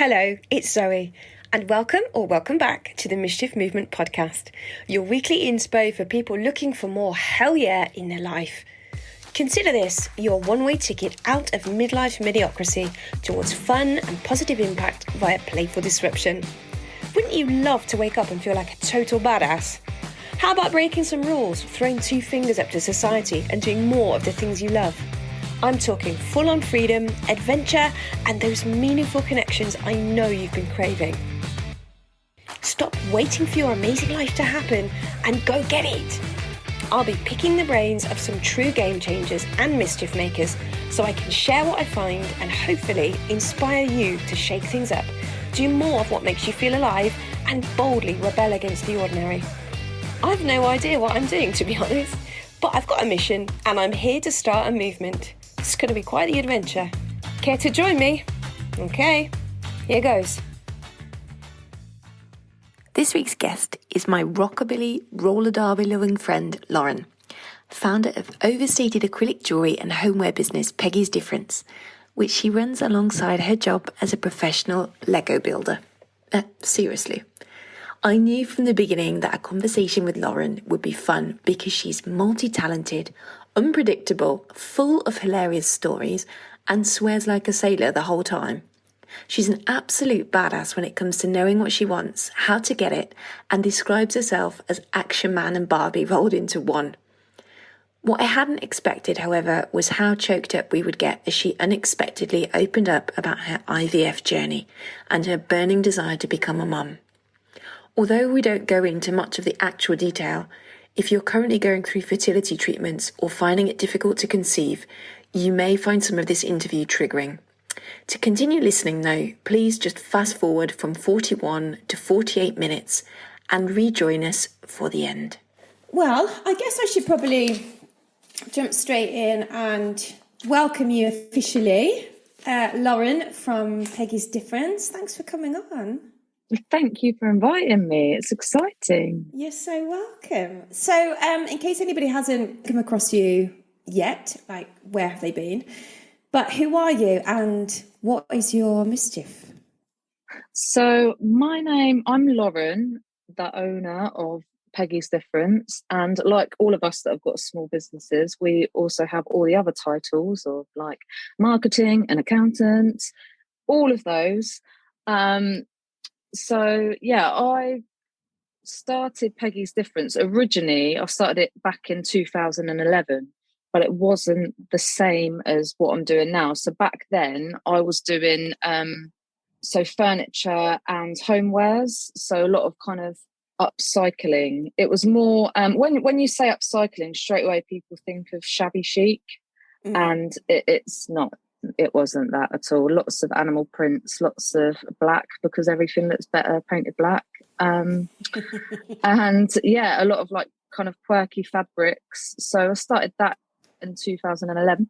Hello, it's Zoe, and welcome back to the Mischief Movement Podcast, your weekly inspo for people looking for more hell yeah in their life. Consider this your one-way ticket out of midlife mediocrity towards fun and positive impact via playful disruption. Wouldn't you love to wake up and feel like a total badass? How about breaking some rules, throwing two fingers up to society and doing more of the things you love? I'm talking full-on freedom, adventure, and those meaningful connections I know you've been craving. Stop waiting for your amazing life to happen and go get it. I'll be picking the brains of some true game changers and mischief makers so I can share what I find and hopefully inspire you to shake things up, do more of what makes you feel alive, and boldly rebel against the ordinary. I've no idea what I'm doing, to be honest, but I've got a mission and I'm here to start a movement. It's going to be quite the adventure. Care to join me? Okay, here goes. This week's guest is my rockabilly, roller derby loving friend, Lauren, founder of overstated acrylic jewellery and homeware business Peggy's Difference, which she runs alongside her job as a professional Lego builder. Seriously. I knew from the beginning that a conversation with Lauren would be fun because she's multi-talented, unpredictable, full of hilarious stories, and swears like a sailor the whole time. She's an absolute badass when it comes to knowing what she wants, how to get it, and describes herself as Action Man and Barbie rolled into one. What I hadn't expected, however, was how choked up we would get as she unexpectedly opened up about her IVF journey and her burning desire to become a mum. Although we don't go into much of the actual detail, if you're currently going through fertility treatments or finding it difficult to conceive, you may find some of this interview triggering. To continue listening though, please just fast forward from 41 to 48 minutes and rejoin us for the end. Well, I guess I should probably jump straight in and welcome you officially, Lauren from Peggy's Difference. Thanks for coming on. Thank you for inviting me. It's exciting. You're so welcome. So in case anybody hasn't come across you yet, like where have they been? But who are you and what is your mischief? So I'm Lauren, the owner of Peggy's Difference. And like all of us that have got small businesses, we also have all the other titles of like marketing and accountant, all of those. So yeah, I started Peggy's Difference. Originally, I started it back in 2011, but it wasn't the same as what I'm doing now. So back then I was doing furniture and homewares. So a lot of kind of upcycling. It was more when you say upcycling, straight away people think of shabby chic, and it's not. It wasn't that at all. Lots of animal prints, lots of black because everything that's better painted black. And yeah, a lot of like kind of quirky fabrics. So I started that in 2011,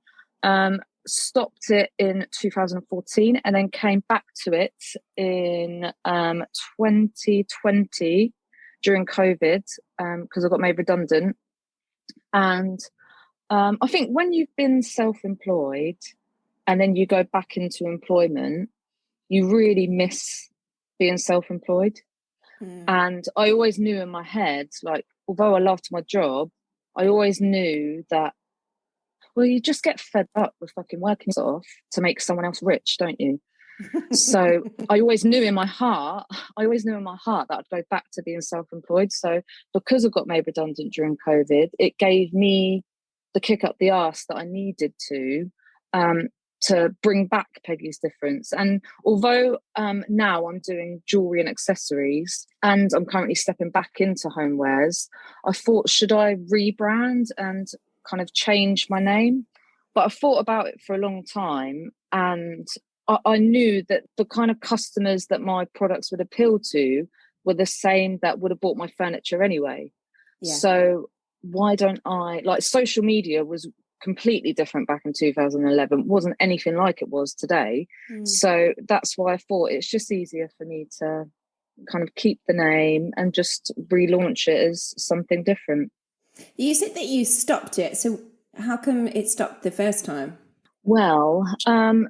stopped it in 2014 and then came back to it in 2020 during COVID because I got made redundant. And I think when you've been self-employed and then you go back into employment, you really miss being self-employed. And I always knew in my head, like, although I loved my job, I always knew that, well, you just get fed up with fucking working off to make someone else rich, don't you? So I always knew in my heart that I'd go back to being self-employed. So because I got made redundant during COVID, it gave me the kick up the arse that I needed to bring back Peggy's Difference. And although now I'm doing jewellery and accessories and I'm currently stepping back into homewares, I thought, should I rebrand and kind of change my name? But I thought about it for a long time, and I knew that the kind of customers that my products would appeal to were the same that would have bought my furniture anyway. Yeah. So why don't I, like, social media was completely different back in 2011, wasn't anything like it was today. So that's why I thought it's just easier for me to kind of keep the name and just relaunch it as something different. You said that you stopped it, so how come it stopped the first time? Well,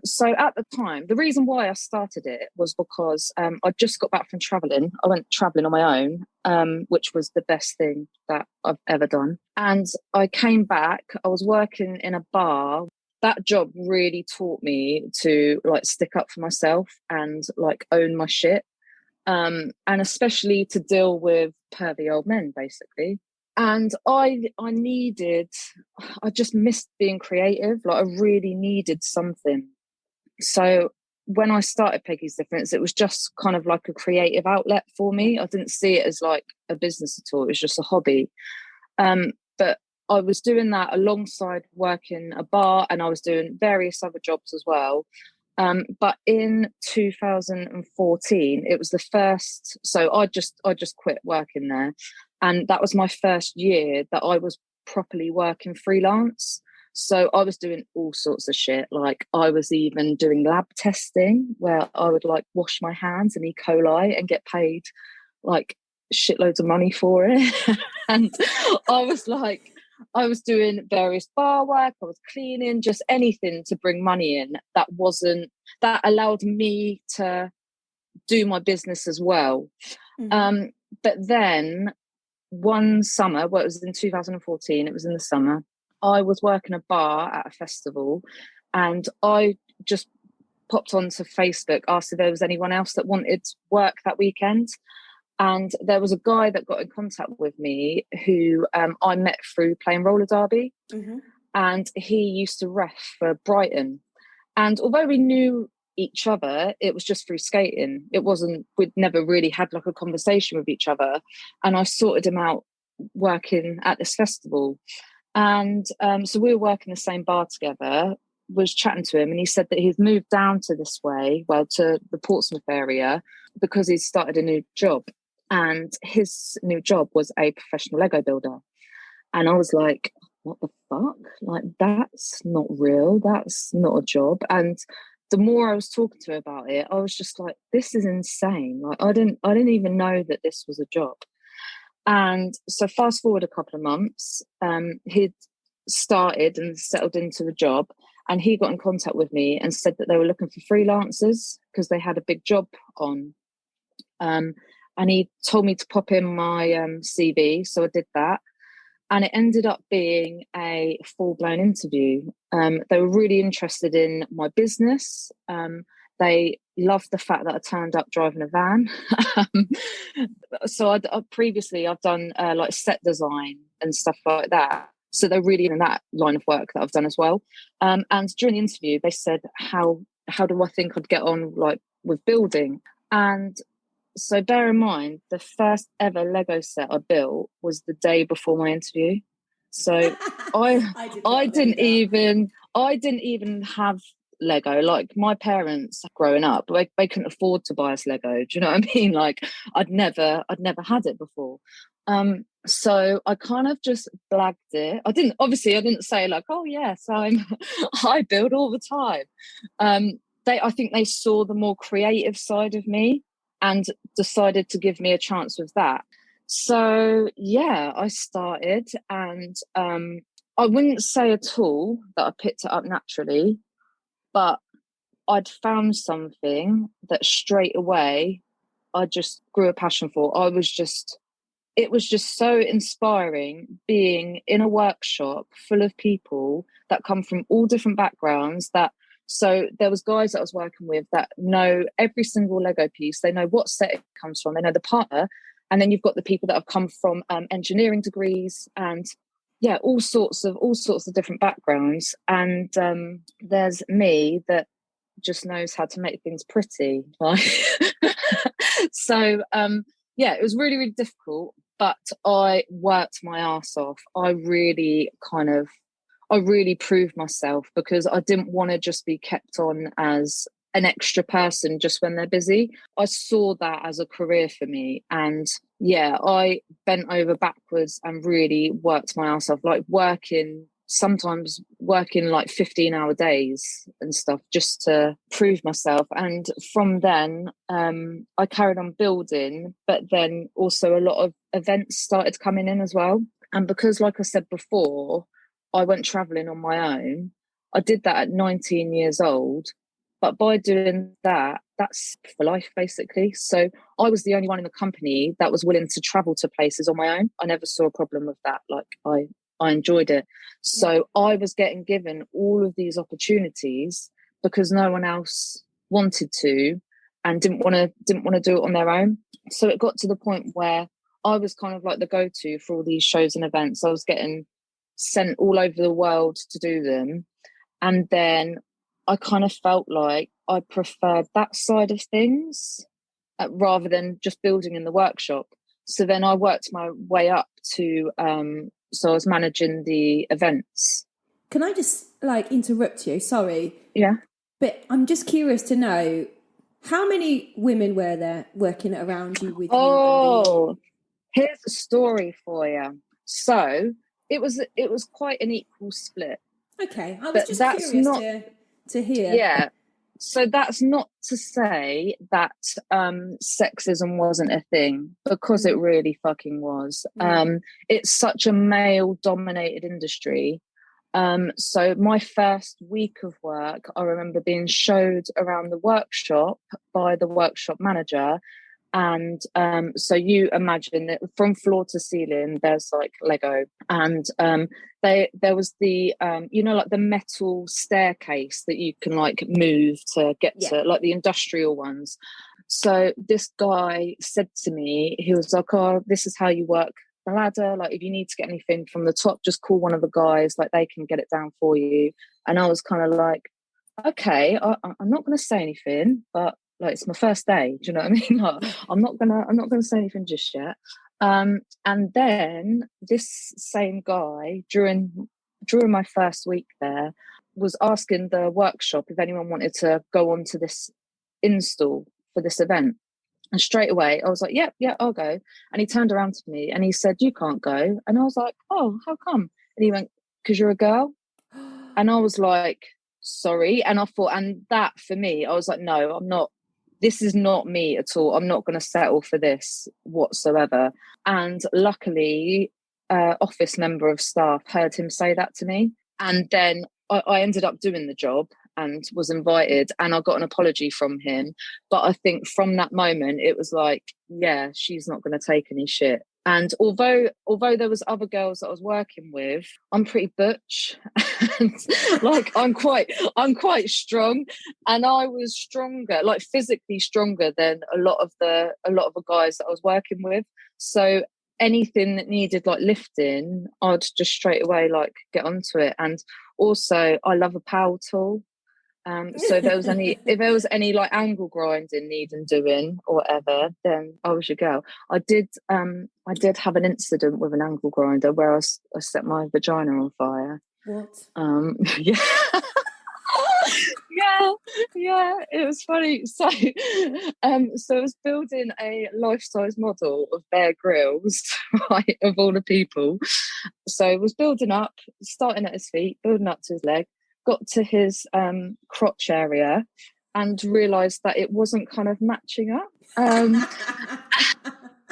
so at the time, the reason why I started it was because I just got back from traveling. I went traveling on my own, which was the best thing that I've ever done. And I came back, I was working in a bar. That job really taught me to like stick up for myself and like own my shit. And especially to deal with pervy old men, basically. And I just missed being creative. Like I really needed something. So when I started Peggy's Difference, it was just kind of like a creative outlet for me. I didn't see it as like a business at all. It was just a hobby. But I was doing that alongside working a bar, and I was doing various other jobs as well. But in 2014, it was the first. So I just quit working there, and that was my first year that I was properly working freelance. So I was doing all sorts of shit. Like I was even doing lab testing where I would like wash my hands in E. coli and get paid like shitloads of money for it. And I was doing various bar work, I was cleaning, just anything to bring money in that allowed me to do my business as well. But then one summer, well, it was in 2014, it was in the summer, I was working a bar at a festival, and I just popped onto Facebook, asked if there was anyone else that wanted work that weekend. And there was a guy that got in contact with me who I met through playing roller derby. And he used to ref for Brighton. And although we knew each other, it was just through skating. We'd never really had like a conversation with each other. And I sorted him out working at this festival. And so we were working the same bar together, was chatting to him, and he said that he'd moved down to this way, well, to the Portsmouth area, because he'd started a new job. And his new job was a professional Lego builder. And I was like, what the fuck? Like, that's not real. That's not a job. And the more I was talking to him about it, I was just like, this is insane. Like, I didn't even know that this was a job. And so fast forward a couple of months, he'd started and settled into the job, and he got in contact with me and said that they were looking for freelancers because they had a big job on. And he told me to pop in my CV. So I did that. And it ended up being a full-blown interview. They were really interested in my business. They loved the fact that I turned up driving a van. So previously I've done like set design and stuff like that. So they're really in that line of work that I've done as well. And during the interview, they said, how do I think I'd get on like with building? And so bear in mind, the first ever Lego set I built was the day before my interview. So I didn't even have Lego. Like my parents growing up, they couldn't afford to buy us Lego. Do you know what I mean? Like I'd never had it before. So I kind of just blagged it. I didn't say like, oh yes, I build all the time. I think they saw the more creative side of me and decided to give me a chance with that. So yeah, I started, and I wouldn't say at all that I picked it up naturally, but I'd found something that straight away I just grew a passion for. It was just so inspiring being in a workshop full of people that come from all different backgrounds. So there was guys that I was working with that know every single Lego piece. They know what set it comes from. They know the partner. And then you've got the people that have come from engineering degrees and yeah, all sorts of different backgrounds. And there's me that just knows how to make things pretty. So yeah, it was really, really difficult, but I worked my ass off. I really proved myself because I didn't want to just be kept on as an extra person just when they're busy. I saw that as a career for me. And yeah, I bent over backwards and really worked my ass off, like sometimes working like 15-hour days and stuff just to prove myself. And from then, I carried on building, but then also a lot of events started coming in as well. And because, like I said before, I went traveling on my own, I did that at 19 years old. But by doing that, that's for life, basically. So I was the only one in the company that was willing to travel to places on my own. I never saw a problem with that. Like I enjoyed it. So I was getting given all of these opportunities because no one else wanted to and didn't want to do it on their own. So it got to the point where I was kind of like the go-to for all these shows and events. I was getting sent all over the world to do them. And then I kind of felt like I preferred that side of things rather than just building in the workshop. So then I worked my way up to, so I was managing the events. Can I just interrupt you? Sorry. Yeah. But I'm just curious to know, how many women were there working around you with you? Oh, here's a story for you. So it was quite an equal split. Okay, I was just curious to hear. Yeah. So that's not to say that sexism wasn't a thing, because it really fucking was. It's such a male-dominated industry. So my first week of work, I remember being showed around the workshop by the workshop manager. And so you imagine that from floor to ceiling, there's like Lego, and there was the like the metal staircase that you can like move to get to, like the industrial ones. So this guy said to me, he was like, "Oh, this is how you work the ladder. Like if you need to get anything from the top, just call one of the guys. Like they can get it down for you." And I was kind of like, "Okay, I'm not going to say anything, but." Like it's my first day, do you know what I mean? Like, I'm not gonna say anything just yet. And then this same guy during my first week there was asking the workshop if anyone wanted to go on to this install for this event. And straight away I was like, yeah, I'll go. And he turned around to me and he said, "You can't go." And I was like, "Oh, how come?" And he went, "Because you're a girl." And I was like, "Sorry." And I thought, and that for me, I was like, no, I'm not. This is not me at all. I'm not going to settle for this whatsoever. And luckily, office member of staff heard him say that to me. And then I ended up doing the job and was invited, and I got an apology from him. But I think from that moment, it was like, yeah, she's not going to take any shit. And although there was other girls that I was working with, I'm pretty butch, and like I'm quite strong, and I was stronger, like physically stronger than a lot of the guys that I was working with. So anything that needed like lifting, I'd just straight away like get onto it. And also, I love a power tool. So if there was any like angle grinding needing doing or whatever, then I was your girl. I did have an incident with an angle grinder where I set my vagina on fire. What? Yeah. yeah, it was funny. So I was building a life-size model of Bear Grylls, right, of all the people. So I was building up, starting at his feet, building up to his leg, got to his crotch area and realised that it wasn't kind of matching up.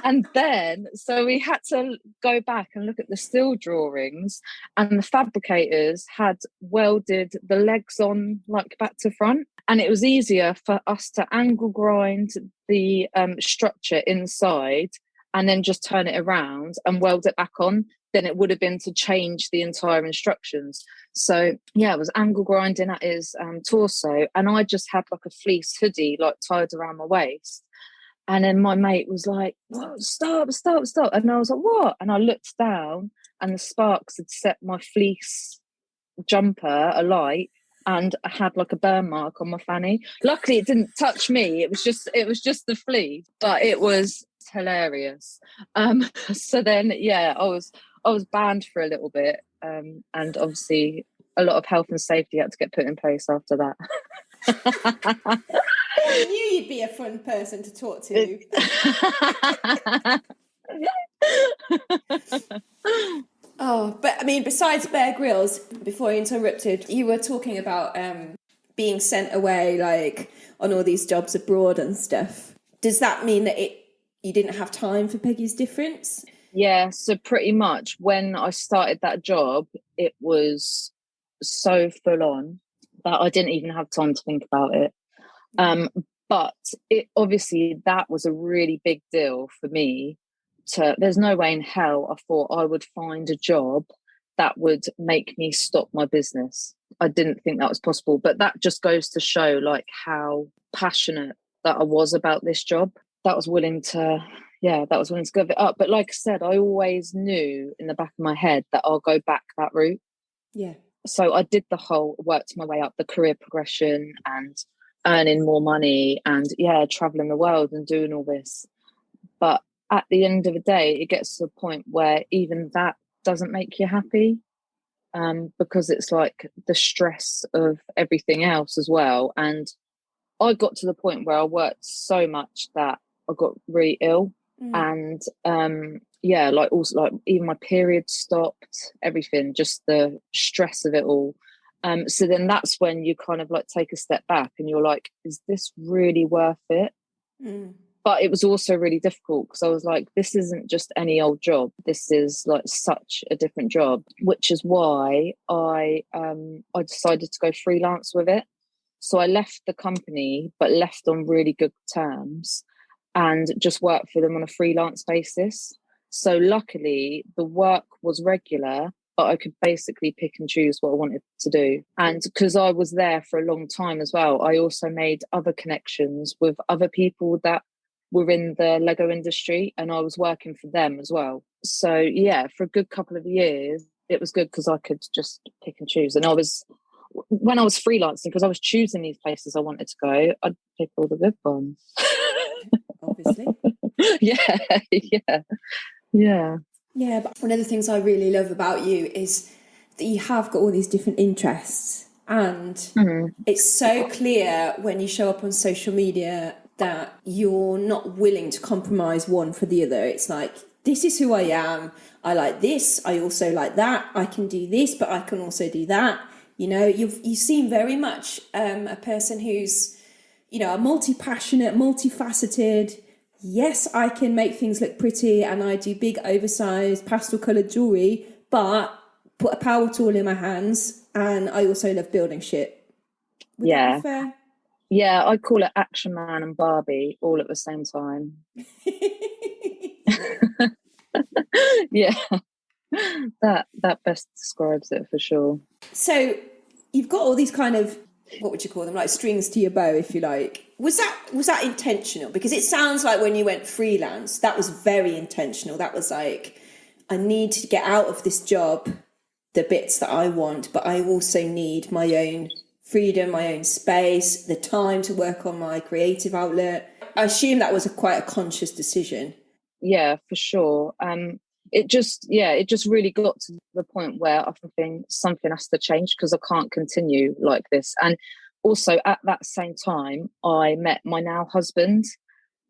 And then, so we had to go back and look at the still drawings, and the fabricators had welded the legs on like back to front, and it was easier for us to angle grind the structure inside and then just turn it around and weld it back on than it would have been to change the entire instructions. So yeah, it was angle grinding at his torso, and I just had like a fleece hoodie like tied around my waist. And then my mate was like, "What? Stop. And I was like, "What?" And I looked down, and the sparks had set my fleece jumper alight, and I had like a burn mark on my fanny. Luckily, it didn't touch me. It was just the fleece, but it was hilarious. So then, yeah, I was banned for a little bit, and obviously a lot of health and safety had to get put in place after that. I knew you'd be a fun person to talk to. Oh, but I mean, besides Bear Grylls, before I interrupted, you were talking about being sent away, like on all these jobs abroad and stuff. Does that mean that you didn't have time for Peggy's Difference? Yeah, so pretty much when I started that job, it was so full on that I didn't even have time to think about it. But it obviously, that was a really big deal for me. There's no way in hell I thought I would find a job that would make me stop my business. I didn't think that was possible, but that just goes to show like how passionate that I was about this job. That was willing to give it up. But like I said, I always knew in the back of my head that I'll go back that route. Yeah. So I did worked my way up the career progression and earning more money and traveling the world and doing all this. But at the end of the day, it gets to a point where even that doesn't make you happy, because it's like the stress of everything else as well. And I got to the point where I worked so much that I got really ill. And also like even my period stopped, everything, just the stress of it all. So then that's when you kind of like take a step back and you're like, is this really worth it? But it was also really difficult because I was like, this isn't just any old job. This is like such a different job, which is why I decided to go freelance with it. So I left the company, but left on really good terms and just worked for them on a freelance basis. So luckily the work was regular, but I could basically pick and choose what I wanted to do. And because I was there for a long time as well, I also made other connections with other people that were in the Lego industry, and I was working for them as well. So yeah, for a good couple of years, it was good because I could just pick and choose. And when I was freelancing, because I was choosing these places I wanted to go, I'd pick all the good ones. Obviously. Yeah, but one of the things I really love about you is that you have got all these different interests, and it's so clear when you show up on social media that you're not willing to compromise one for the other. It's like, this is who I am. I like this. I also like that. I can do this, but I can also do that. You know, you seem very much a person who's, you know, a multi-passionate, multifaceted. Yes, I can make things look pretty and I do big oversized pastel coloured jewellery, but put a power tool in my hands and I also love building shit. Would that be fair? Yeah, I call it Action Man and Barbie all at the same time. Yeah, that best describes it for sure. So you've got all these kind of, what would you call them, like strings to your bow, if you like. Was that intentional? Because it sounds like when you went freelance, that was very intentional. That was like, I need to get out of this job the bits that I want, but I also need my own freedom, my own space, the time to work on my creative outlet. I assume that was quite a conscious decision. Yeah, for sure. It just really got to the point where I think something has to change because I can't continue like this. And also at that same time, I met my now husband.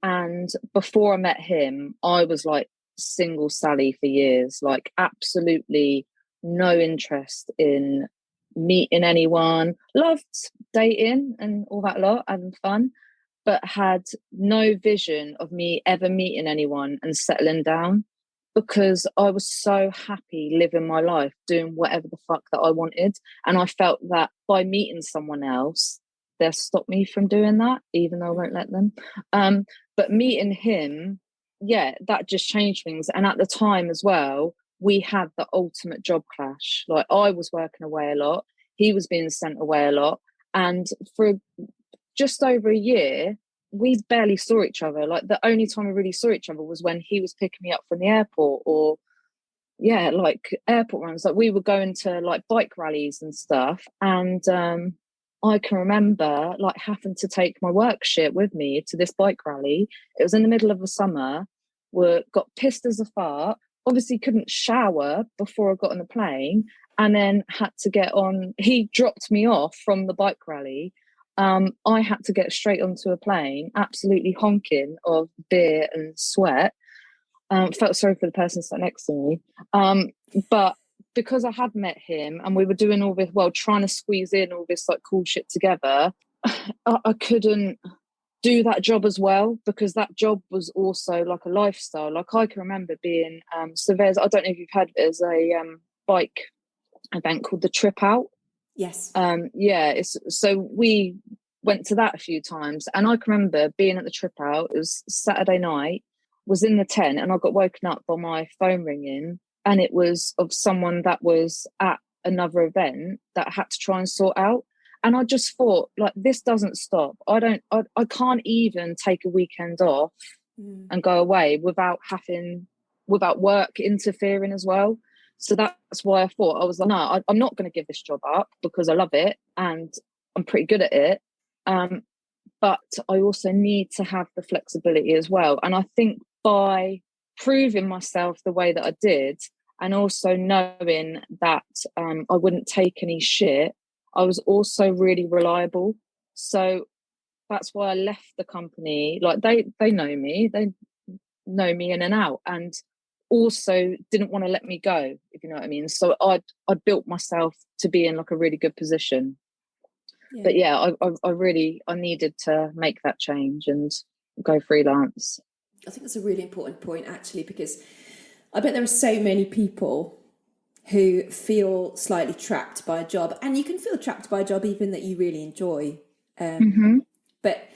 And before I met him, I was like single Sally for years, like absolutely no interest in meeting anyone, loved dating and all that lot, having fun, but had no vision of me ever meeting anyone and settling down because I was so happy living my life, doing whatever the fuck that I wanted. And I felt that by meeting someone else, they'll stop me from doing that, even though I won't let them. But meeting him, that just changed things. And at the time as well, we had the ultimate job clash. Like I was working away a lot, he was being sent away a lot. And for just over a year, we barely saw each other. Like the only time we really saw each other was when he was picking me up from the airport or like airport runs. Like we were going to like bike rallies and stuff. And I can remember like having to take my work shit with me to this bike rally. It was in the middle of the summer. Got pissed as a fart. Obviously couldn't shower before I got on the plane and then had to get on. He dropped me off from the bike rally. I had to get straight onto a plane, absolutely honking of beer and sweat. Felt sorry for the person sat next to me. But because I had met him and we were doing all this, trying to squeeze in all this like cool shit together, I couldn't do that job as well because that job was also like a lifestyle. Like I can remember being, so I don't know if you've heard, there's a bike event called the Trip Out. Yes. So we went to that a few times, and I can remember being at the trip out. It was Saturday night, was in the tent, and I got woken up by my phone ringing, and it was of someone that was at another event that had to try and sort out. And I just thought, like, this doesn't stop. I can't even take a weekend off and go away without work interfering as well. So that's why I thought, I was like, no, I'm not going to give this job up, because I love it and I'm pretty good at it. But I also need to have the flexibility as well. And I think by proving myself the way that I did, and also knowing that I wouldn't take any shit, I was also really reliable. So that's why I left the company. Like, they know me in and out, and also didn't want to let me go, if you know what I mean. So I built myself to be in like a really good position. Yeah. But yeah, I needed to make that change and go freelance. I think that's a really important point, actually, because I bet there are so many people who feel slightly trapped by a job, and you can feel trapped by a job even that you really enjoy. But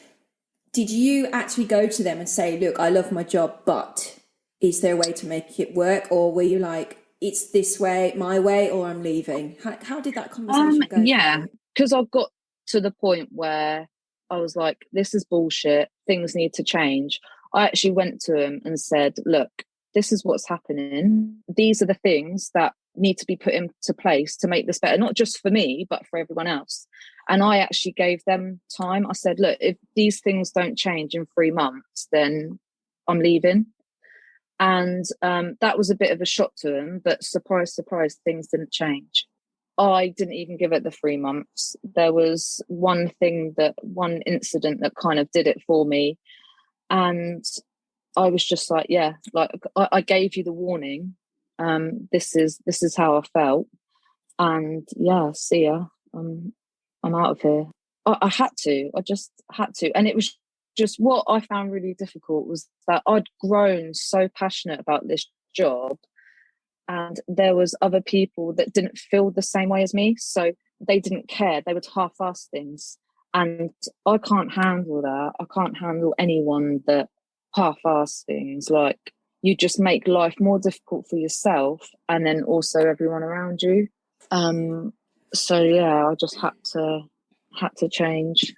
did you actually go to them and say, look, I love my job, but is there a way to make it work? Or were you like, it's this way, my way, or I'm leaving? How did that conversation go? Yeah, because I got to the point where I was like, this is bullshit. Things need to change. I actually went to him and said, look, this is what's happening. These are the things that need to be put into place to make this better, not just for me, but for everyone else. And I actually gave them time. I said, look, if these things don't change in 3 months, then I'm leaving. And that was a bit of a shock to them, but surprise, surprise, things didn't change. I didn't even give it the 3 months. There was one incident that kind of did it for me. And I was just like, yeah, like I gave you the warning. This is how I felt. And yeah, see ya. I'm out of here. I had to. I just had to. And it was just, what I found really difficult was that I'd grown so passionate about this job, and there was other people that didn't feel the same way as me. So they didn't care. They would half-ass things. And I can't handle that. I can't handle anyone that half-ass things. Like, you just make life more difficult for yourself and then also everyone around you. So yeah, I just had to change.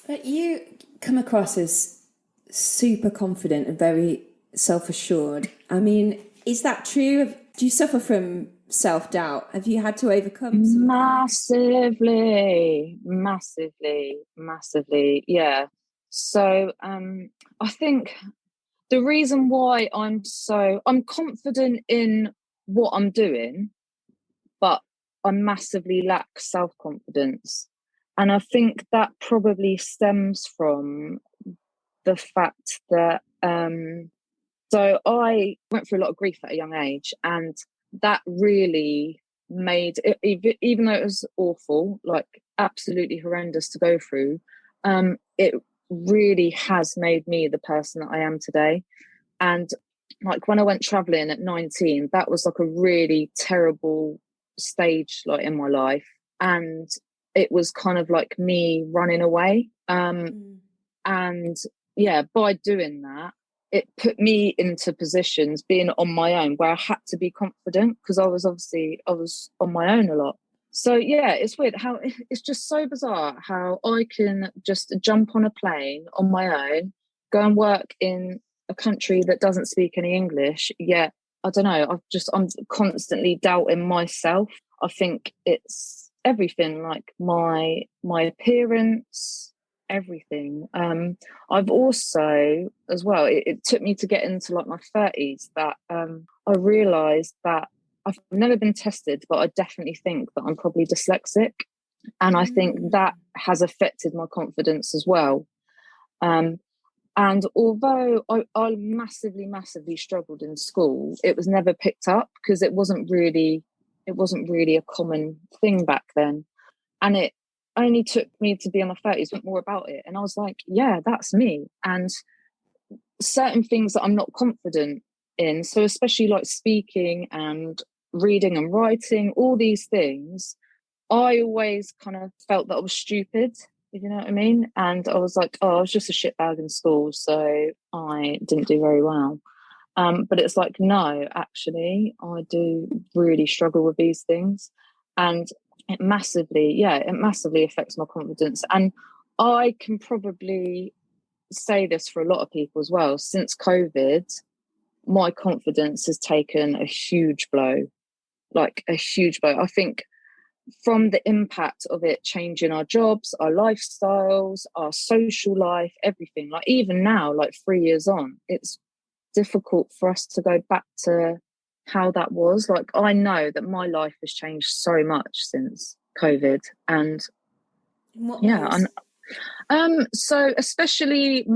But you come across as super confident and very self-assured. I mean, is that true? Do you suffer from self-doubt? Have you had to overcome some massively? Yeah. So I think the reason why I'm confident in what I'm doing, but I massively lack self-confidence. And I think that probably stems from the fact that so I went through a lot of grief at a young age, and that really made it, even though it was awful, like absolutely horrendous to go through, it really has made me the person that I am today. And like when I went traveling at 19, that was like a really terrible stage like in my life, and it was kind of like me running away. And yeah, by doing that, it put me into positions being on my own where I had to be confident, because I was on my own a lot. So yeah, it's weird how it's just so bizarre how I can just jump on a plane on my own, go and work in a country that doesn't speak any English, yet I don't know, I'm constantly doubting myself. I think it's everything, like my appearance, everything. I've also, as well, it took me to get into like my 30s that I realised that I've never been tested, but I definitely think that I'm probably dyslexic. And I think that has affected my confidence as well. And although I massively struggled in school, it was never picked up because it wasn't really a common thing back then. And it only took me to be in my 30s, went more about it. And I was like, yeah, that's me. And certain things that I'm not confident in, so especially like speaking and reading and writing, all these things, I always kind of felt that I was stupid, if you know what I mean. And I was like, oh, I was just a shitbag in school, so I didn't do very well. But it's like, no, actually, I do really struggle with these things. And it massively affects my confidence. And I can probably say this for a lot of people as well. Since COVID, my confidence has taken a huge blow, like a huge blow. I think from the impact of it changing our jobs, our lifestyles, our social life, everything, like even now, like 3 years on, it's difficult for us to go back to how that was. Like, I know that my life has changed so much since COVID. And so especially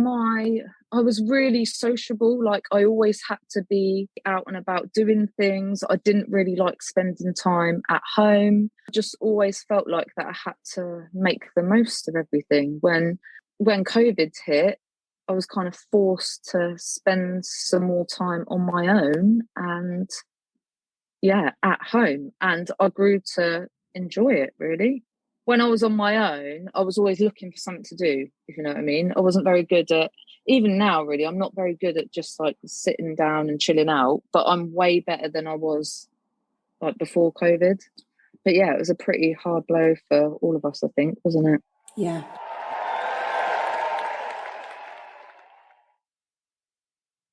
I was really sociable. Like, I always had to be out and about doing things. I didn't really like spending time at home. Just always felt like that I had to make the most of everything. When COVID hit, I was kind of forced to spend some more time on my own and at home. And I grew to enjoy it, really. When I was on my own, I was always looking for something to do, if you know what I mean. I wasn't very good at, even now, really, I'm not very good at just like sitting down and chilling out, but I'm way better than I was like before COVID. But yeah, it was a pretty hard blow for all of us, I think, wasn't it? Yeah.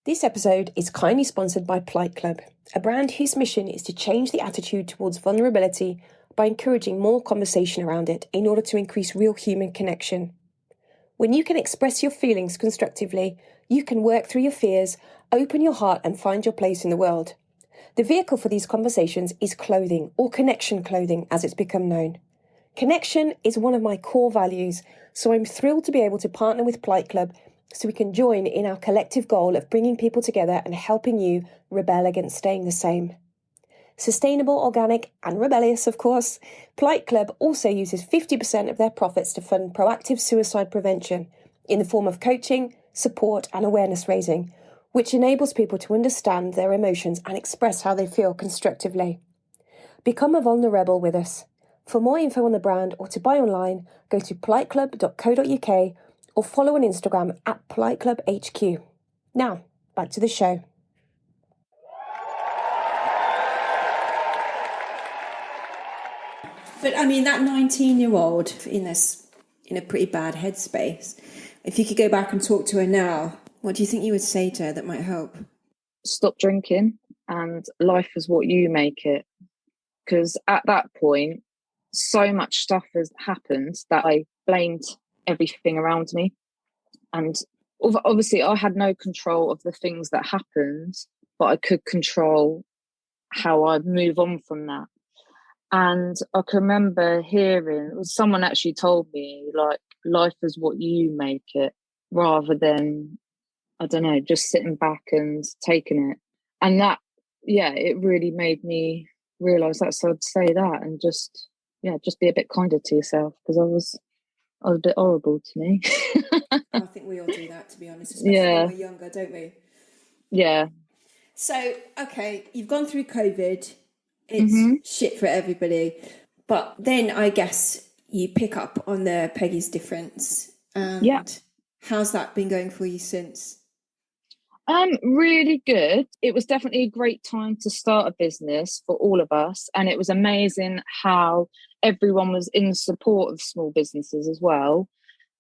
This episode is kindly sponsored by Polite Club, a brand whose mission is to change the attitude towards vulnerability by encouraging more conversation around it in order to increase real human connection. When you can express your feelings constructively, you can work through your fears, open your heart and find your place in the world. The vehicle for these conversations is clothing, or connection clothing as it's become known. Connection is one of my core values, so I'm thrilled to be able to partner with Polite Club so we can join in our collective goal of bringing people together and helping you rebel against staying the same. Sustainable, organic and rebellious, of course, Polite Club also uses 50% of their profits to fund proactive suicide prevention in the form of coaching, support and awareness raising, which enables people to understand their emotions and express how they feel constructively. Become a vulnerable with us. For more info on the brand or to buy online, go to politeclub.co.uk or follow on Instagram at politeclubhq. Now, back to the show. But I mean, that 19-year-old in a pretty bad headspace, if you could go back and talk to her now, what do you think you would say to her that might help? Stop drinking, and life is what you make it. Because at that point, so much stuff has happened that I blamed everything around me. And obviously I had no control of the things that happened, but I could control how I'd move on from that. And I can remember hearing, someone actually told me, like, life is what you make it, rather than, I don't know, just sitting back and taking it. And that, it really made me realise that. So I'd say that and just be a bit kinder to yourself, because I was a bit horrible to me. I think we all do that, to be honest, especially when we're younger, don't we? Yeah. So, okay, you've gone through COVID. It's shit for everybody. But then I guess you pick up on the Peggy's difference. And how's that been going for you since? Really good. It was definitely a great time to start a business for all of us. And it was amazing how everyone was in support of small businesses as well.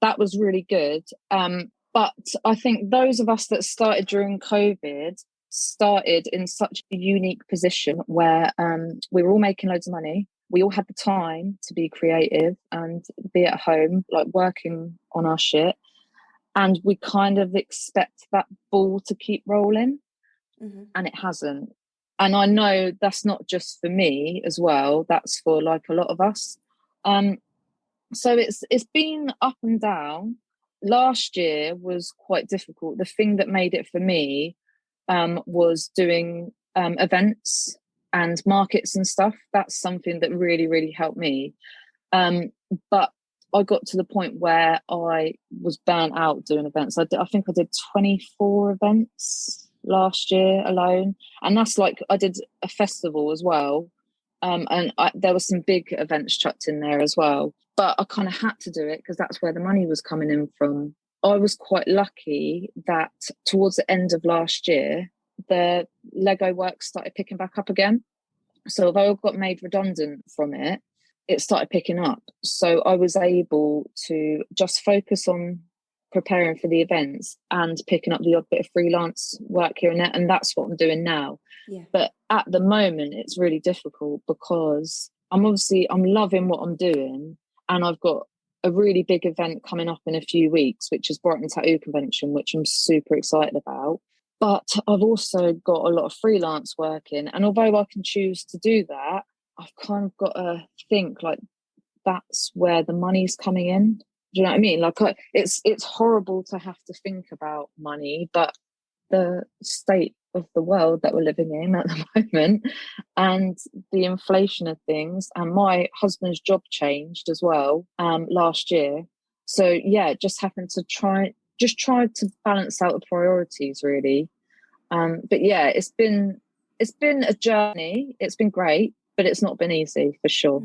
That was really good. But I think those of us that started during COVID started in such a unique position where we were all making loads of money. We all had the time to be creative and be at home, like working on our shit. And we kind of expect that ball to keep rolling, and it hasn't. And I know that's not just for me as well, that's for like a lot of us. So it's been up and down. Last year was quite difficult. The thing that made it for me was doing events and markets and stuff. That's something that really, really helped me. But I got to the point where I was burnt out doing events. I think I did 24 events last year alone. And that's like, I did a festival as well. There were some big events chucked in there as well. But I kind of had to do it because that's where the money was coming in from. I was quite lucky that towards the end of last year, the Lego work started picking back up again. So although I got made redundant from it, it started picking up. So I was able to just focus on preparing for the events and picking up the odd bit of freelance work here and there. And that's what I'm doing now. Yeah. But at the moment, it's really difficult because I'm loving what I'm doing. And I've got a really big event coming up in a few weeks, which is Brighton Tattoo Convention, which I'm super excited about. But I've also got a lot of freelance work in. And although I can choose to do that, I've kind of got to think like that's where the money's coming in. Do you know what I mean? Like it's horrible to have to think about money, but the state of the world that we're living in at the moment and the inflation of things, and my husband's job changed as well last year. So yeah, just having to try to balance out the priorities really. But yeah, it's been a journey. It's been great, but it's not been easy for sure.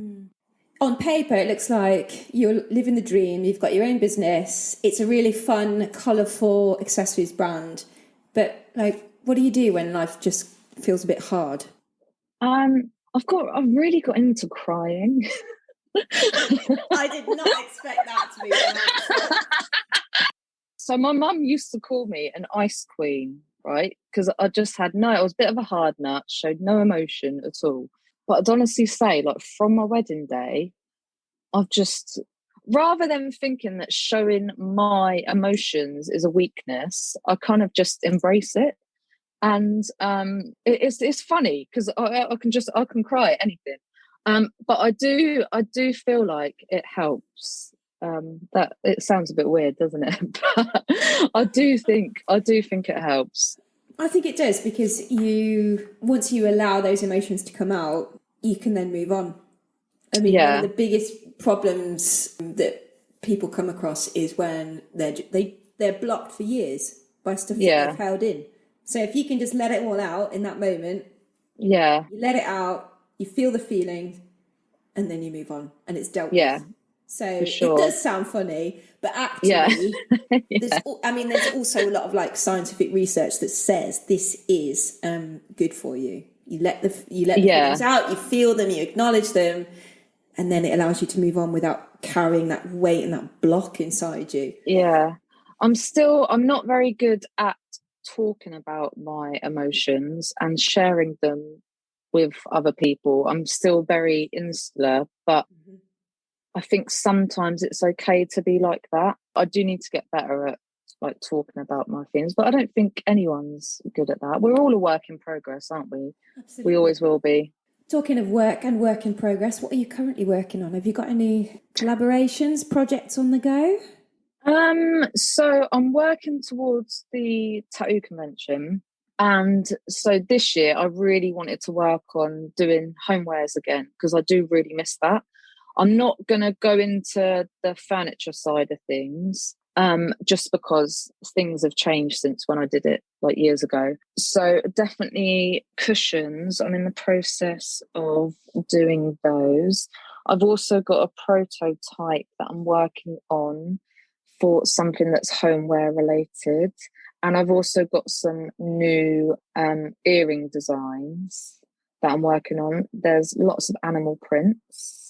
On paper, it looks like you're living the dream. You've got your own business. It's a really fun, colourful accessories brand. But like, what do you do when life just feels a bit hard? I've really got into crying. I did not expect that to be honest. So my mum used to call me an ice queen, right? Because I was a bit of a hard nut, showed no emotion at all. But I'd honestly say, like, from my wedding day, I've just, rather than thinking that showing my emotions is a weakness, I kind of just embrace it. And it's funny because I can cry at anything. But I do feel like it helps. That it sounds a bit weird, doesn't it? But I do think it helps. I think it does, because once you allow those emotions to come out, you can then move on. I mean, one of the biggest problems that people come across is when they're blocked for years by stuff that they've held in. So if you can just let it all out in that moment, you let it out, you feel the feeling, and then you move on, and it's dealt with. So it does sound funny, but actually, there's also a lot of like scientific research that says this is good for you. You let the feelings out, you feel them, you acknowledge them, and then it allows you to move on without carrying that weight and that block inside you. Yeah, I'm not very good at talking about my emotions and sharing them with other people. I'm still very insular, but I think sometimes it's okay to be like that. I do need to get better at like talking about my feelings, but I don't think anyone's good at that. We're all a work in progress, aren't we? Absolutely. We always will be. Talking of work and work in progress, what are you currently working on? Have you got any collaborations, projects on the go? So I'm working towards the tattoo convention. And so this year I really wanted to work on doing homewares again, because I do really miss that. I'm not going to go into the furniture side of things, just because things have changed since when I did it like years ago. So definitely cushions. I'm in the process of doing those. I've also got a prototype that I'm working on for something that's homeware related. And I've also got some new earring designs that I'm working on. There's lots of animal prints.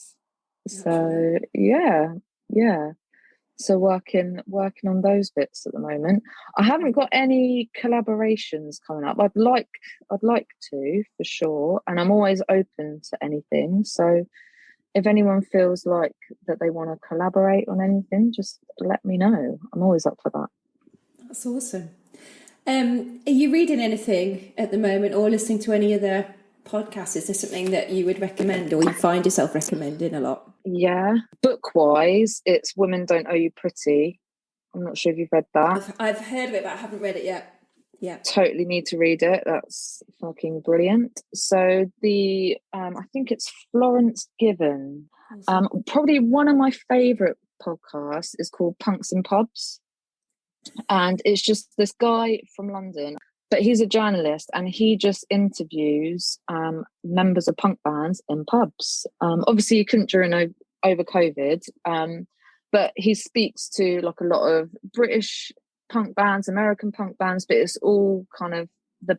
So yeah. So working on those bits at the moment. I haven't got any collaborations coming up. I'd like to, for sure, and I'm always open to anything. So if anyone feels like that they want to collaborate on anything, just let me know. I'm always up for that. That's awesome. Are you reading anything at the moment or listening to any other podcasts? Is there something that you would recommend or you find yourself recommending a lot? Yeah. Book-wise, it's Women Don't Owe You Pretty. I'm not sure if you've read that. I've heard of it, but I haven't read it yet. Yeah. Totally need to read it. That's fucking brilliant. So I think it's Florence Given. Awesome. Probably one of my favourite podcasts is called Punks and Pubs. And it's just this guy from London. but he's a journalist and he just interviews members of punk bands in pubs. Obviously, you couldn't during over COVID, but he speaks to like a lot of British punk bands, American punk bands, but it's all kind of the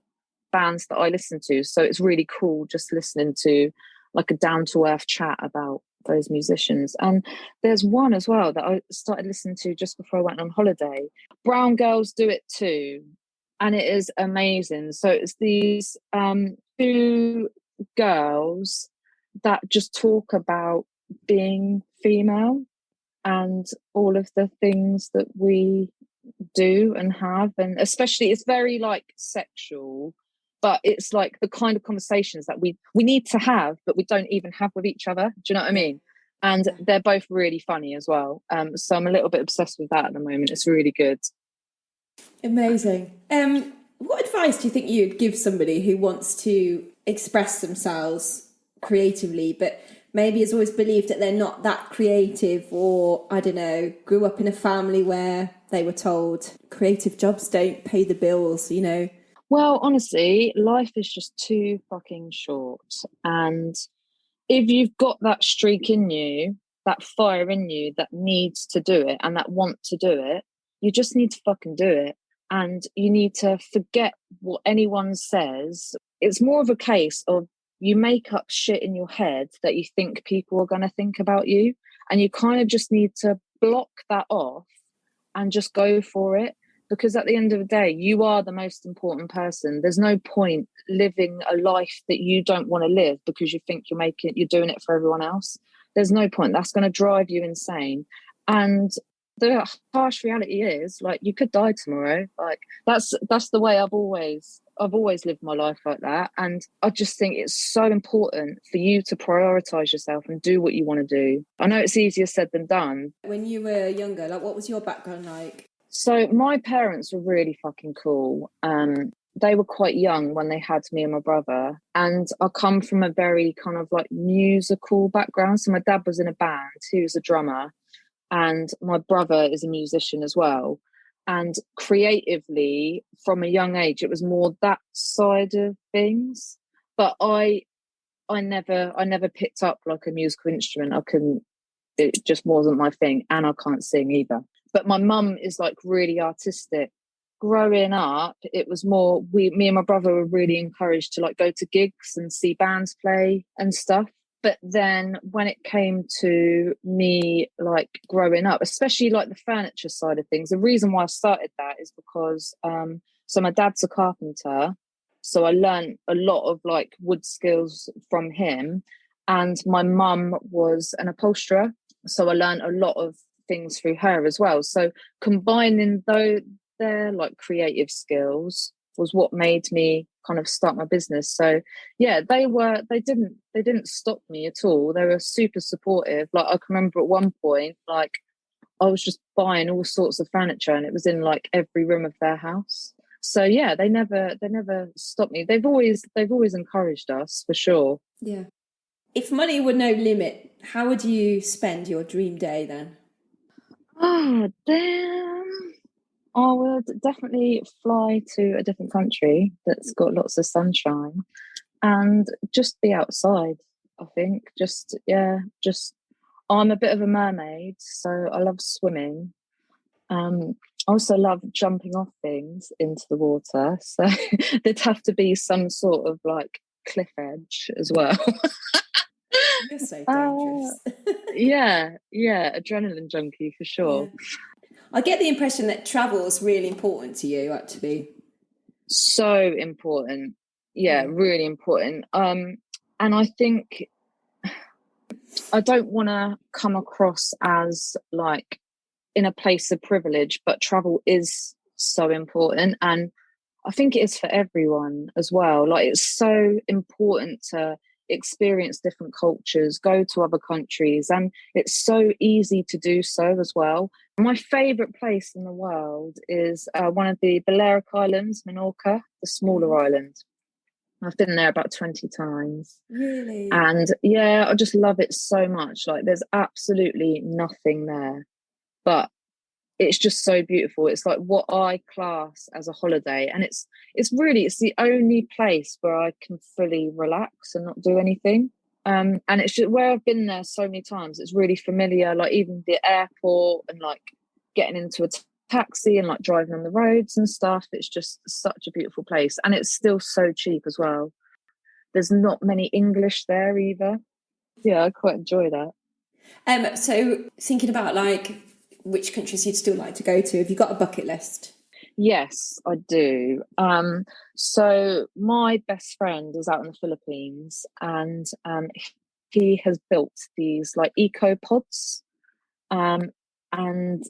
bands that I listen to. So it's really cool just listening to like a down-to-earth chat about those musicians. And there's one as well that I started listening to just before I went on holiday. Brown Girls Do It Too. And it is amazing. So it's these two girls that just talk about being female and all of the things that we do and have. And especially it's very like sexual, but it's like the kind of conversations that we need to have, but we don't even have with each other. Do you know what I mean? And they're both really funny as well. So I'm a little bit obsessed with that at the moment. It's really good. Amazing. What advice do you think you'd give somebody who wants to express themselves creatively, but maybe has always believed that they're not that creative, or, I don't know, grew up in a family where they were told creative jobs don't pay the bills, you know? Well, honestly, life is just too fucking short. And if you've got that streak in you, that fire in you that needs to do it and that want to do it, you just need to fucking do it. And you need to forget what anyone says. It's more of a case of you make up shit in your head that you think people are going to think about you. And you kind of just need to block that off and just go for it. Because at the end of the day, you are the most important person. There's no point living a life that you don't want to live because you think you're doing it for everyone else. There's no point. That's going to drive you insane. And the harsh reality is, like, you could die tomorrow. Like, that's the way I've always lived my life like that. And I just think it's so important for you to prioritize yourself and do what you want to do. I know it's easier said than done. When you were younger, like, what was your background like? So my parents were really fucking cool. They were quite young when they had me and my brother. And I come from a very kind of like musical background. So my dad was in a band. He was a drummer. And my brother is a musician as well. And creatively, from a young age, it was more that side of things. But I never picked up like a musical instrument. It just wasn't my thing. And I can't sing either. But my mum is like really artistic. Growing up, it was more, me and my brother were really encouraged to like go to gigs and see bands play and stuff. But then when it came to me like growing up, especially like the furniture side of things, the reason why I started that is because so my dad's a carpenter, so I learned a lot of like wood skills from him, and my mum was an upholsterer, so I learned a lot of things through her as well. So combining their like creative skills was what made me kind of start my business. So yeah, they didn't stop me at all. They were super supportive. Like I can remember at one point, like I was just buying all sorts of furniture and it was in like every room of their house. So yeah, they never stopped me. They've always encouraged us, for sure. Yeah. If money were no limit, how would you spend your dream day then? Oh, damn. I would definitely fly to a different country that's got lots of sunshine and just be outside, I think. I'm a bit of a mermaid, so I love swimming. I also love jumping off things into the water. So there'd have to be some sort of like cliff edge as well. You're so dangerous. Yeah, adrenaline junkie for sure. Yeah. I get the impression that travel is really important to you, actually. So important. Yeah, really important. And I think I don't want to come across as like in a place of privilege, but travel is so important. And I think it is for everyone as well. Like, it's so important to experience different cultures, go to other countries, and it's so easy to do so as well. My favourite place in the world is one of the Balearic Islands, Menorca, the smaller island. I've been there about 20 times. Really? And yeah, I just love it so much. Like, there's absolutely nothing there. But it's just so beautiful. It's like what I class as a holiday, and it's the only place where I can fully relax and not do anything. And it's just where I've been there so many times. It's really familiar, like even the airport and like getting into a taxi and like driving on the roads and stuff. It's just such a beautiful place, and it's still so cheap as well. There's not many English there either. Yeah, I quite enjoy that. So thinking about like which countries you'd still like to go to, have you got a bucket list? Yes, I do. So my best friend is out in the Philippines, and he has built these like eco pods, and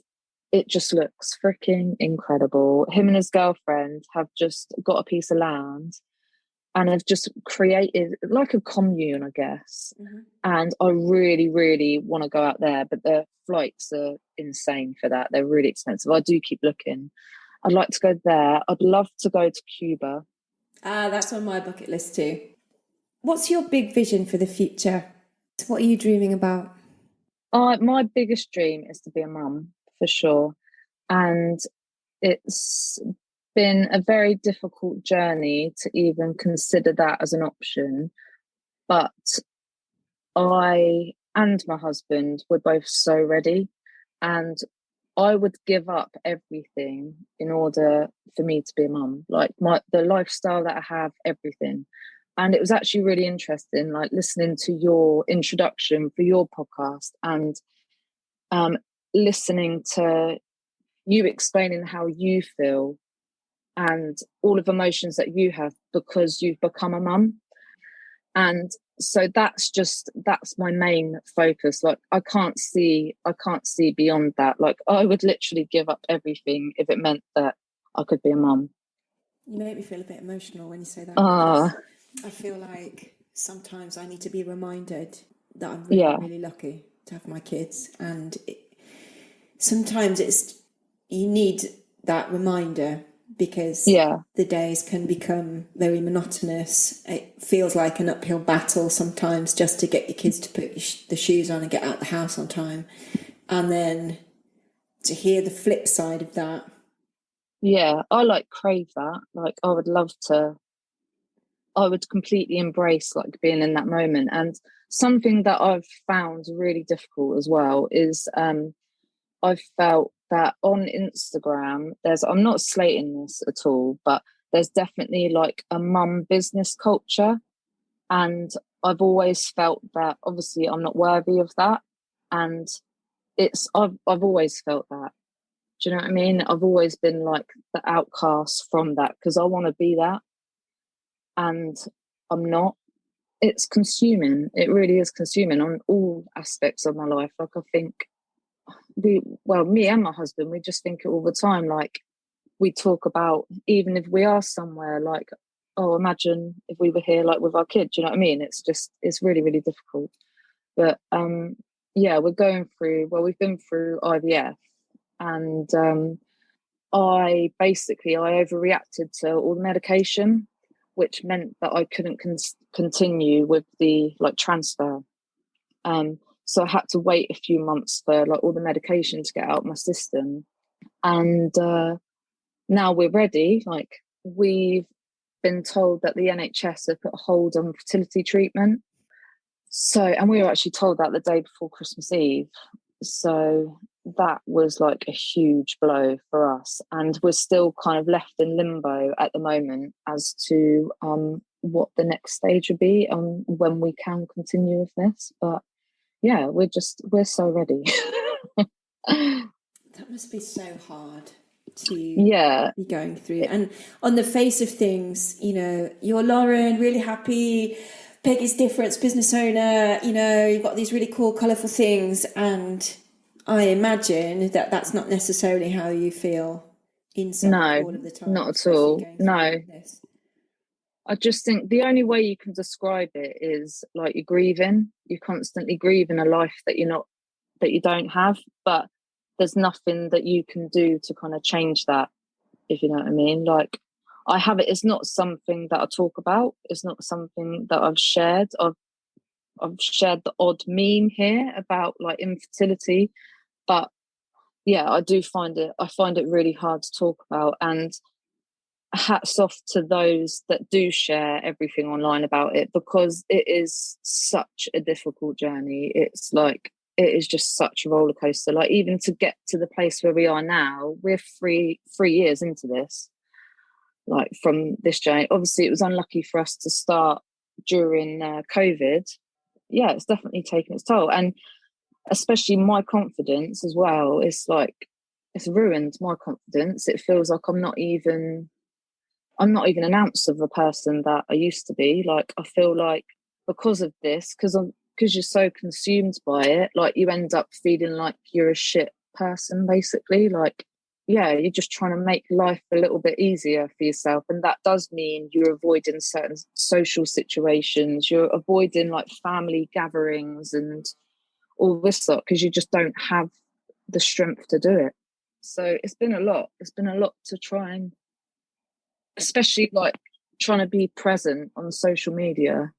it just looks freaking incredible. Him and his girlfriend have just got a piece of land and have just created like a commune, I guess. Mm-hmm. And I really, really want to go out there, but the flights are insane for that. They're really expensive. I do keep looking. I'd like to go there. I'd love to go to Cuba. That's on my bucket list too. What's your big vision for the future? What are you dreaming about? My biggest dream is to be a mum, for sure. And it's been a very difficult journey to even consider that as an option. But I and my husband were both so ready, and I would give up everything in order for me to be a mum, like the lifestyle that I have, everything. And it was actually really interesting, like listening to your introduction for your podcast and listening to you explaining how you feel and all of the emotions that you have because you've become a mum. And so that's my main focus. Like I can't see beyond that. Like I would literally give up everything if it meant that I could be a mum. You make me feel a bit emotional when you say that. I feel like sometimes I need to be reminded that I'm really, really lucky to have my kids, and sometimes you need that reminder because the days can become very monotonous. It feels like an uphill battle sometimes just to get your kids to put the shoes on and get out the house on time. And then to hear the flip side of that. Yeah, I like crave that. Like I would completely embrace like being in that moment. And something that I've found really difficult as well is I've felt that on Instagram, I'm not slating this at all, but there's definitely like a mum business culture. And I've always felt that obviously I'm not worthy of that. And I've always felt that. Do you know what I mean? I've always been like the outcast from that because I want to be that. And I'm not. It's consuming. It really is consuming on all aspects of my life. Like I think me and my husband, we just think it all the time. Like we talk about, even if we are somewhere, like, oh, imagine if we were here, like with our kids. You know what I mean? It's really, really difficult. But we've been through IVF, and I overreacted to all the medication, which meant that I couldn't continue with the like transfer. So I had to wait a few months for like all the medication to get out of my system. And now we're ready. Like we've been told that the NHS have put a hold on fertility treatment. And we were actually told that the day before Christmas Eve. So that was like a huge blow for us. And we're still kind of left in limbo at the moment as to what the next stage would be and when we can continue with this. But yeah, we're so ready. That must be so hard to be going through. And on the face of things, you know, you're Lauren, really happy, Peggy's difference, business owner, you know, you've got these really cool, colourful things. And I imagine that that's not necessarily how you feel inside all of the time. Not at all. No. I just think the only way you can describe it is like you're grieving. You're constantly grieving a life that you don't have, but there's nothing that you can do to kind of change that, if you know what I mean. Like I have it. It's not something that I talk about. It's not something that I've shared. I've shared the odd meme here about like infertility, but yeah, I find it really hard to talk about, and hats off to those that do share everything online about it, because it is such a difficult journey. It's like, it is just such a roller coaster. Like, even to get to the place where we are now, we're 3 years into this, like, from this journey. Obviously it was unlucky for us to start during COVID. Yeah, it's definitely taken its toll, and especially my confidence as well. It's like, it's ruined my confidence. It feels like I'm not even an ounce of the person that I used to be. Like, I feel like, because of this, because you're so consumed by it, like, you end up feeling like you're a shit person, basically. Like, yeah, you're just trying to make life a little bit easier for yourself, and that does mean you're avoiding certain social situations, you're avoiding like family gatherings and all this stuff, because you just don't have the strength to do it. So it's been a lot to try, and especially like trying to be present on social media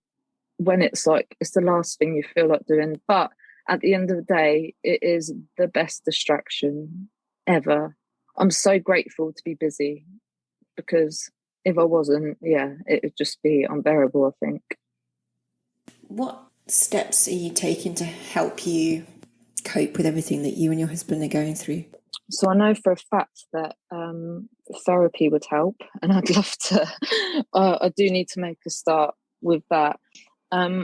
when it's like, it's the last thing you feel like doing. But at the end of the day, it is the best distraction ever. I'm so grateful to be busy, because if I wasn't, yeah, it would just be unbearable, I think. What steps are you taking to help you cope with everything that you and your husband are going through? So I know for a fact that therapy would help, and I'd love to. I do need to make a start with that.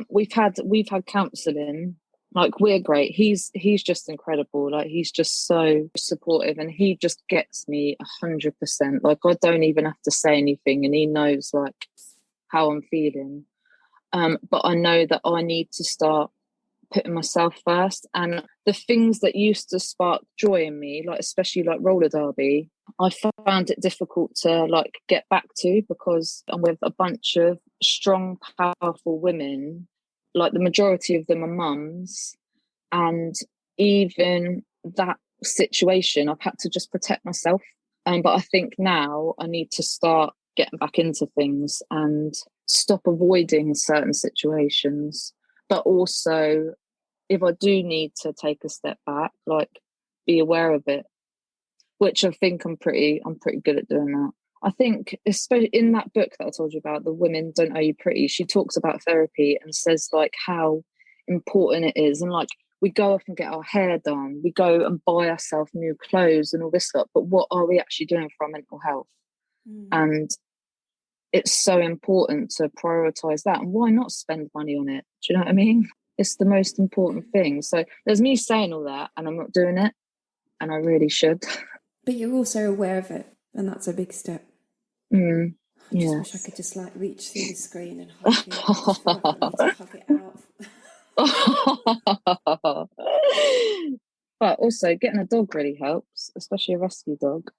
We've had counselling. Like, we're great. He's just incredible. Like, he's just so supportive, and he just gets me 100%. Like, I don't even have to say anything, and he knows like how I'm feeling. But I know that I need to start putting myself first, and the things that used to spark joy in me, like especially like roller derby, I found it difficult to like get back to, because I'm with a bunch of strong, powerful women. Like, the majority of them are mums, and even that situation, I've had to just protect myself. But I think now I need to start getting back into things and stop avoiding certain situations. But also, if I do need to take a step back, like, be aware of it, which I think I'm pretty good at doing that. I think, especially in that book that I told you about, The Women Don't Owe You Pretty, she talks about therapy and says like how important it is. And like, we go off and get our hair done, we go and buy ourselves new clothes and all this stuff, but what are we actually doing for our mental health? And it's so important to prioritize that. And why not spend money on it? Do you know what I mean? It's the most important thing. So there's me saying all that, and I'm not doing it, and I really should. But you're also aware of it, and that's a big step. I just wish I could just like reach through the screen and hug it. I just feel like I need to hug it out. But also, getting a dog really helps, especially a rescue dog.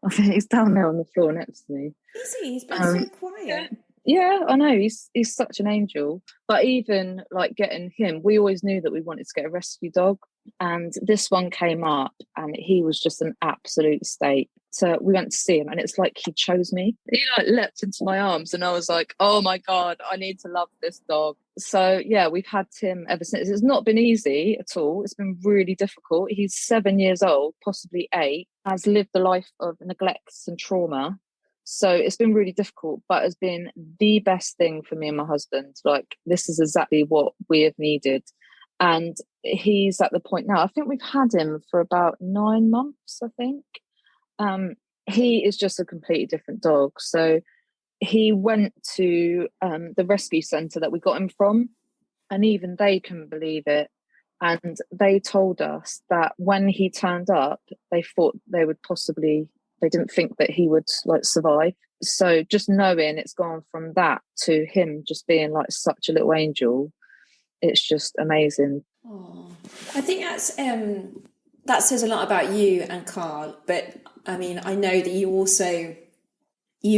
I think he's down there on the floor next to me. Is he? He's been so quiet. Yeah, I know, he's such an angel. But even like getting him, we always knew that we wanted to get a rescue dog, and this one came up and he was just an absolute state. So we went to see him, and it's like he chose me. He like leapt into my arms, and I was like, oh my god, I need to love this dog. So yeah, we've had him ever since. It's not been easy at all. It's been really difficult. He's 7 years old, possibly 8, has lived a life of neglect and trauma. So it's been really difficult, but it's been the best thing for me and my husband. Like, this is exactly what we have needed. And he's at the point now, I think we've had him for about 9 months, I think. He is just a completely different dog. So he went to the rescue centre that we got him from, and even they couldn't believe it. And they told us that when he turned up, they thought they didn't think that he would like survive. So just knowing it's gone from that to him just being like such a little angel, it's just amazing. Oh, I think that says a lot about you and Carl. But I mean, I know that you've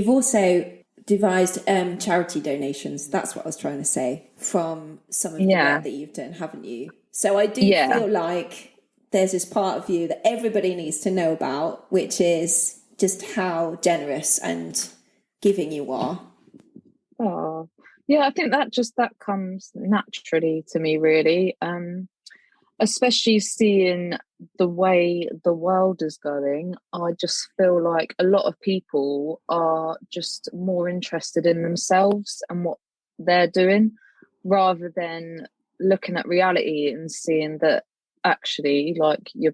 also devised charity donations. That's what I was trying to say, from some of the work that you've done, haven't you? So I do feel like there's this part of you that everybody needs to know about, which is just how generous and giving you are. Oh, yeah, I think that comes naturally to me, really. Especially seeing the way the world is going, I just feel like a lot of people are just more interested in themselves and what they're doing, rather than looking at reality and seeing that actually, like, you're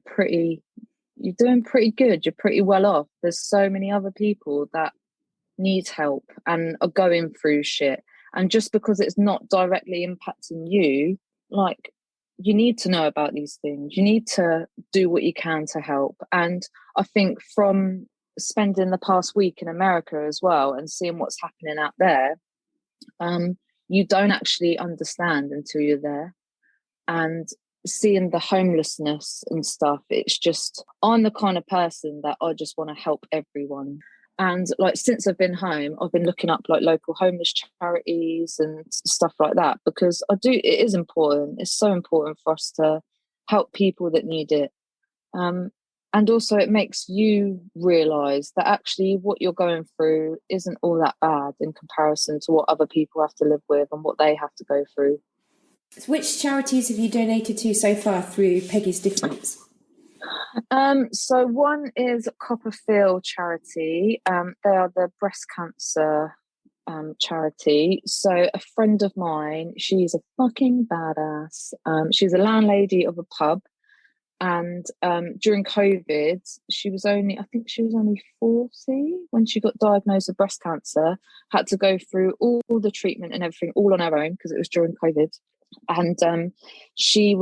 doing pretty good, you're pretty well off. There's so many other people that need help and are going through shit. And just because it's not directly impacting you, like, you need to know about these things. You need to do what you can to help. And I think from spending the past week in America as well and seeing what's happening out there, you don't actually understand until you're there. And seeing the homelessness and stuff, it's just, I'm the kind of person that I just want to help everyone. And like, since I've been home, I've been looking up like local homeless charities and stuff like that, because it is important. It's so important for us to help people that need it. And also it makes you realise that actually what you're going through isn't all that bad in comparison to what other people have to live with and what they have to go through. Which charities have you donated to so far through Peggy's Difference? So one is Copperfield charity. They are the breast cancer charity. So a friend of mine, she's a fucking badass. She's a landlady of a pub, and during COVID, I think she was only 40 when she got diagnosed with breast cancer. Had to go through all the treatment and everything all on her own because it was during COVID. And she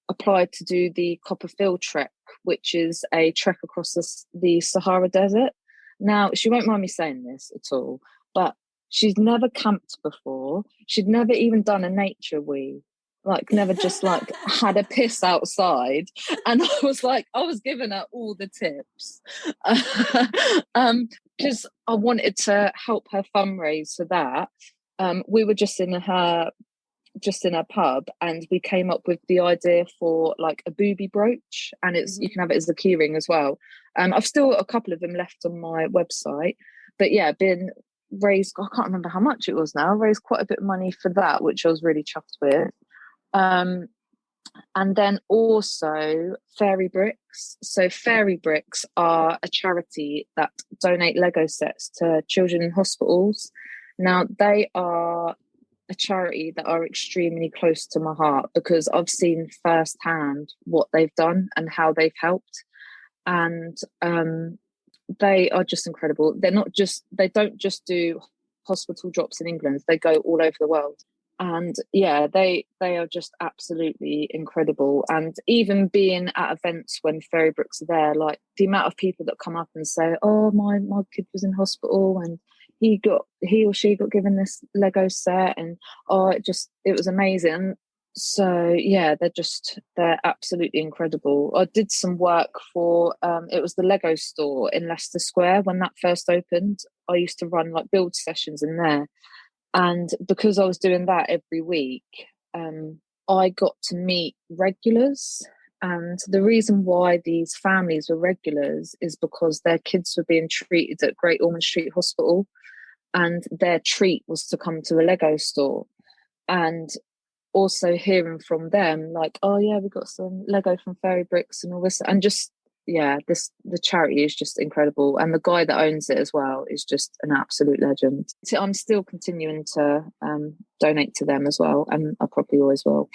applied to do the Copperfield Trek, which is a trek across the Sahara Desert. Now, she won't mind me saying this at all, but she's never camped before. She'd never even done a nature wee, like never just like had a piss outside. And I was giving her all the tips because I wanted to help her fundraise for that. We were just in her pub, and we came up with the idea for like a booby brooch, and you can have it as a keyring as well. I've still got a couple of them left on my website, but yeah, been raised, I can't remember how much it was now, raised quite a bit of money for that, which I was really chuffed with. And then also Fairy Bricks. So Fairy Bricks are a charity that donate Lego sets to children in hospitals. Now, they are a charity that are extremely close to my heart because I've seen firsthand what they've done and how they've helped. And they are just incredible. They don't just do hospital drops in England, they go all over the world. And yeah, they are just absolutely incredible. And even being at events when Fairy Bricks are there, like the amount of people that come up and say, oh, my kid was in hospital and he or she got given this Lego set, and it was amazing. So yeah, they're absolutely incredible. I did some work for it was the Lego store in Leicester Square when that first opened. I used to run like build sessions in there, and because I was doing that every week, I got to meet regulars. And the reason why these families were regulars is because their kids were being treated at Great Ormond Street Hospital, and their treat was to come to a Lego store. And also hearing from them like, oh yeah, we got some Lego from Fairy Bricks and all this, and just the charity is just incredible, and the guy that owns it as well is just an absolute legend. So I'm still continuing to donate to them as well, and I probably always will.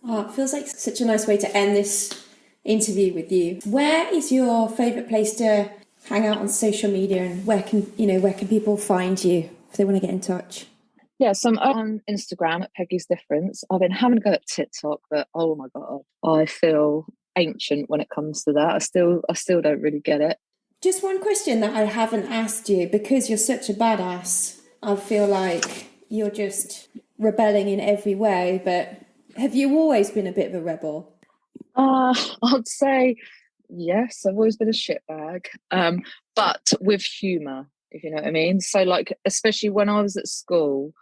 Oh, it feels like such a nice way to end this interview with you. Where is your favourite place to hang out on social media, and where can people find you if they want to get in touch? Yeah, so I'm on Instagram at Peggy's Difference. I've been having a go at TikTok, but oh my God, I feel ancient when it comes to that. I still don't really get it. Just one question that I haven't asked you, because you're such a badass. I feel like you're just rebelling in every way, but have you always been a bit of a rebel? I'd say yes, I've always been a shitbag, but with humour, if you know what I mean. So like, especially when I was at school,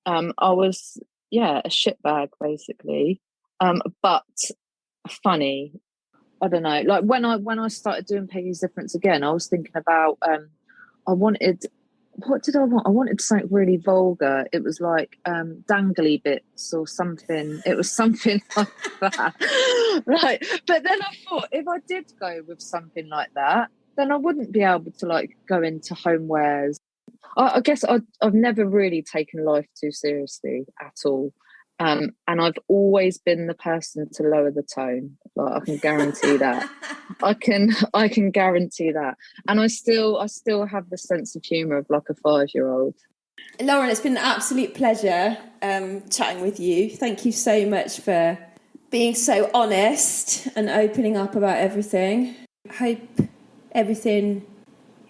I was a shitbag basically, but funny. I don't know, like when I started doing Peggy's Difference again, I was thinking about I wanted what did I want? I wanted something really vulgar. It was like dangly bits or something. It was something like that. Right. But then I thought if I did go with something like that, then I wouldn't be able to like go into homewares. I guess I've never really taken life too seriously at all. And I've always been the person to lower the tone. Like, I can guarantee that. I can guarantee that. And I still have the sense of humour of like a 5-year-old. Lauren, it's been an absolute pleasure chatting with you. Thank you so much for being so honest and opening up about everything. I hope everything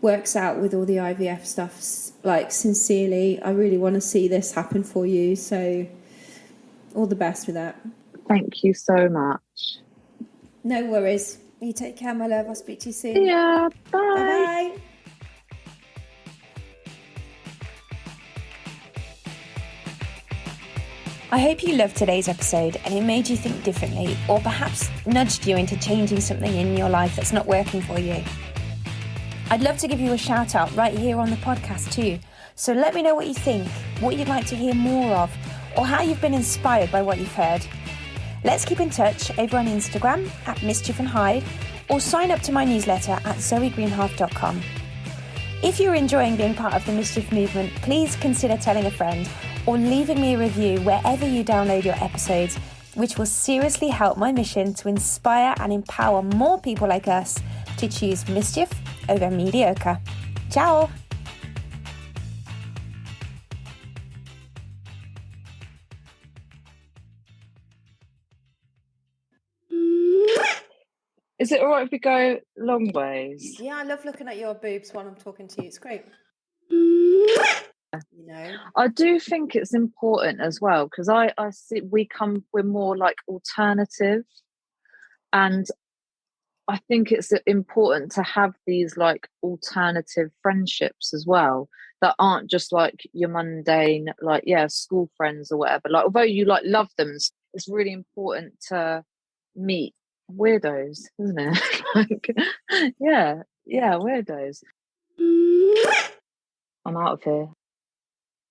works out with all the IVF stuff. Like, sincerely, I really want to see this happen for you. So all the best with that. Thank you so much. No worries. You take care, my love. I'll speak to you soon. Yeah, bye. Bye-bye. I hope you loved today's episode and it made you think differently, or perhaps nudged you into changing something in your life that's not working for you. I'd love to give you a shout out right here on the podcast too. So let me know what you think, what you'd like to hear more of, or how you've been inspired by what you've heard. Let's keep in touch over on Instagram at Mischief and Hyde, or sign up to my newsletter at zoegreenhalgh.com. If you're enjoying being part of the Mischief Movement, please consider telling a friend or leaving me a review wherever you download your episodes, which will seriously help my mission to inspire and empower more people like us to choose mischief over mediocre. Ciao! Is it all right if we go long ways? Yeah, I love looking at your boobs while I'm talking to you. It's great. You know, I do think it's important as well, because I see we're more like alternative, and I think it's important to have these like alternative friendships as well, that aren't just like your mundane, like, yeah, school friends or whatever. Like, although you like love them, it's really important to meet weirdos, isn't it? Like, yeah, weirdos. I'm out of here.